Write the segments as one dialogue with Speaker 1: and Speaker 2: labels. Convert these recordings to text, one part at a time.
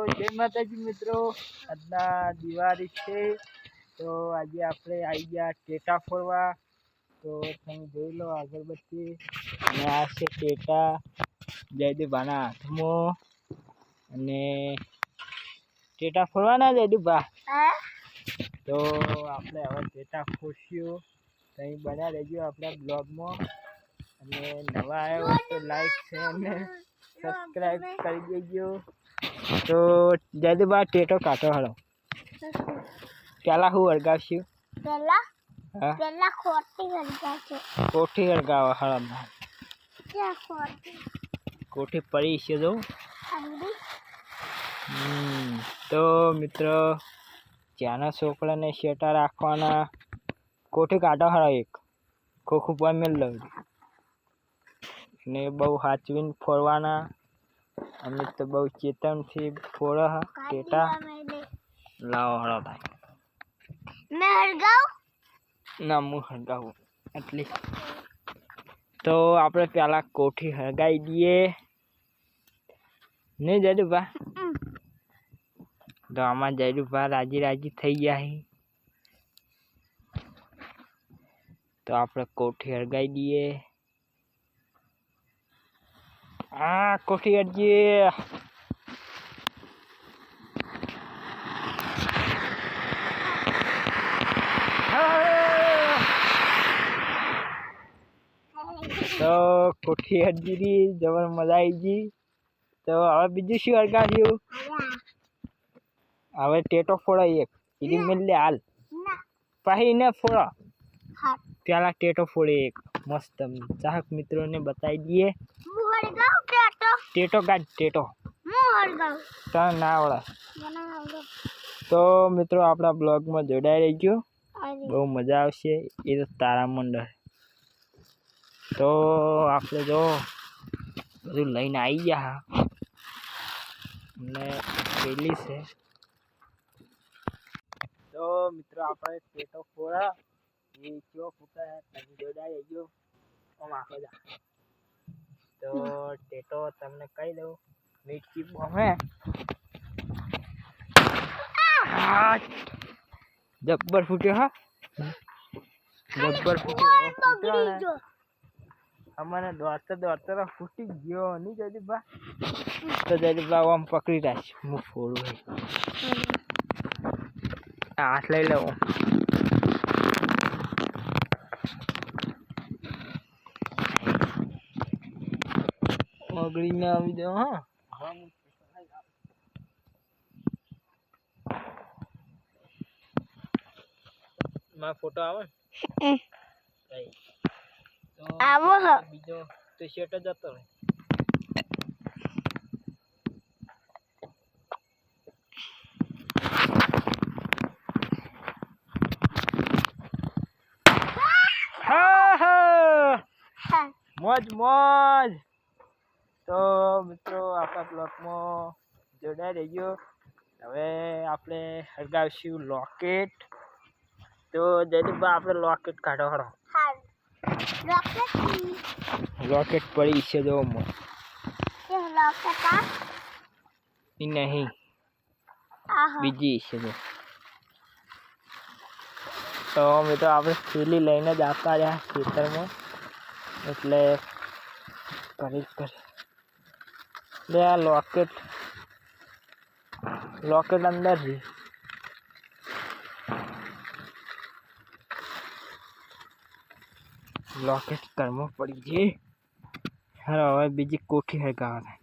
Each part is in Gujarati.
Speaker 1: જય માતાજી મિત્રો, આજના દિવાળી છે તો આજે આપણે આવી ગયા ટેટા ફોડવા। તો તમે જોઈ લો અગરબત્તી અને આ છે ટેટા જયદીપભાના હાથમાં અને ટેટા ફોડવાના જયદીપભા। તો આપણે હવે ટેટા ફોડશું, તમે બન્યા રહેજો આપણા બ્લોગમાં અને નવા આવ્યો હોય તો લાઈક શેર ને સબસ્ક્રાઇબ કરી દેજો। તો જયદીપભા ટેટો કાઢો હાલો, પેલા હું હળગાવશું? પેલા કોઠી હળગાવો હાલો, કોઠી પડી છે જો। તો મિત્રો જ્યાંના છોકરાને શેટા રાખવાના, કોઠી કાઢો હાલો, એક ખોખું પર મેળ લો ને બહુ સાચવીને ફોડવાના। અમે તો બહુ ચેતનથી ફોડો ટેટા। લાવો હળો ભાઈ, ના હું હળગાવું એટલી। તો આપણે પેલા કોઠી હળગાવી દઈએ નહીં જયદીપભા? તો આમાં જયદીપભા રાજી રાજી થઈ ગયા છે। તો આપણે કોઠી હળગાવી દઈએ। આ કોઠી હળગી। તો કોઠી હળગી ગઈ, જબર મજા આવી ગઈ। તો હવે બીજું શું હળગાવ્યું? હવે ટેટો ફોડો એક, એની મેળ લે હાલ, પછી ને ફોડો। પેલા ટેટો ફોડે એક મસ્ત, ચાહક મિત્રોને બતાવી દઈએ। ટેટો કાઢ, ટેટો તને ના આવડે તો મિત્રો આપણા બ્લોગમાં જોડાઈ રહેજો, બહુ મજા આવશે। એ તો તારામંડળ। તો આપણે જો બધું લઈને આવી ગયા અને પેલી છે। તો મિત્રો આપણે ટેટો ફોડા એ કેવો ફૂટા તમે જોડાઈ રહેજો આમ આખો જા। તો ટેટો તમને કહી દઉં, મીઠી બોમે જબ્બર ફૂટ્યો। હા જબ્બર ફૂટ્યો, અમારે દોડતા દોડતા ફૂટી ગયો નહીં જયદીપભા? તો જયદીપભા આમ પકડી રાખ, હું ફોડું હાથ લઈ લઉં। ઓગળીને આવી દો। હા માં ફોટો આવે તો આવો બીજો તો શેટ જતો રહે। મોજ મોજ। તો મિત્રો આપણા બ્લોગમાં જોડાઈ રહેજો। હવે આપણે હળગાવશું લોકેટ। તો જયદીપભા આપણે લોકેટ કાઢો હળો, લોકેટ પડી છે જો નહીં બીજી છે જો। તો મિત્રો આપણે થેલી લઈને જ આવતા રહ્યા ખેતરમાં, એટલે કરી લે આ લોકેટ, લોકેટ અંદર છે। લોકેટ ઘરમાં પડી છે। હાલો હવે બીજી કોઠી હળગાવવા।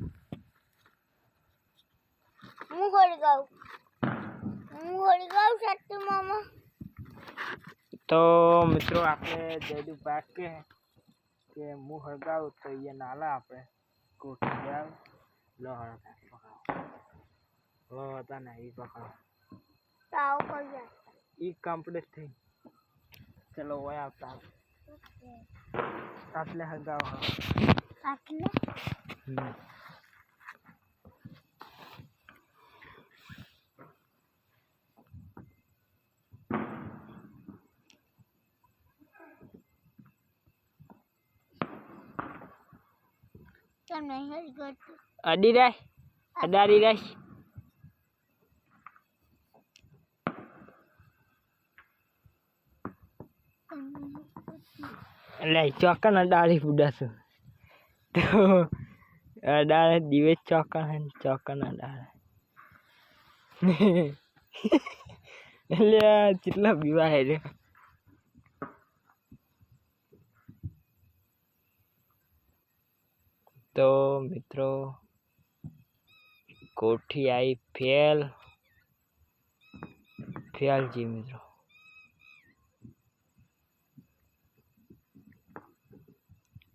Speaker 1: તો મિત્રો આપણે જયદીપભા કે હું હળગાવું તો એ નાલા આપણે કોઠી જાવ લો હળગાવ હતા ને એ પકડો એ કમ્પ્લીટ થઈ। ચલો હોય આવતા આટલે હળગાવ આટલે અડી રાય અડાડી રાય। એટલે ચોક્કન ડાળી ફૂડાશું તો અડાળે દિવસ ચોક્કન ચોક્કન અડાળે એટલે કેટલા બીવા હે રે તો મિત્રો કોઠી आई फेल जी मित्रों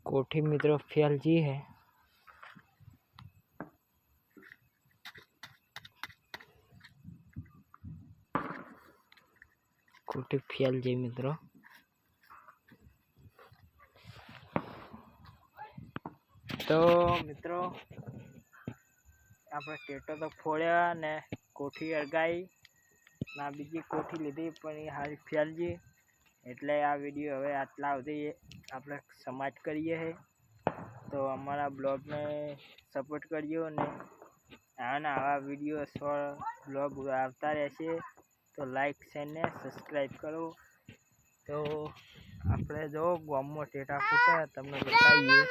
Speaker 1: कोठी मित्रों फेल जी है कोठी फेल जी मित्रों तो मित्रों આપણે ટેટો તો ફોડ્યા ને કોઠી અળગાઈ ના બીજી કોઠી લીધી પણ એ હારી ફેલજી એટલે આ વિડીયો હવે આટલા સુધી આપણે સમાપ્ત કરીએ છે તો અમારા બ્લોગને સપોર્ટ કરજો ને આવા વિડીયો બ્લોગ આવતા રહેશે તો લાઈક શેર ને સબસ્ક્રાઈબ કરો તો આપણે જો ગામમાં ટેટા ફૂટા તમને બતાવીએ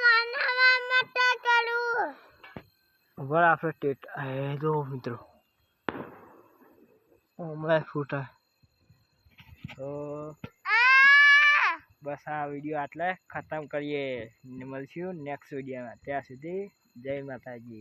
Speaker 1: बड़ा आपने टेट है दो मित्रों हमारा फूटा तो बस आ वीडियो आटले खत्म करिए मिलशु नेक्स्ट वीडियो में त्या सुधी जय माताजी।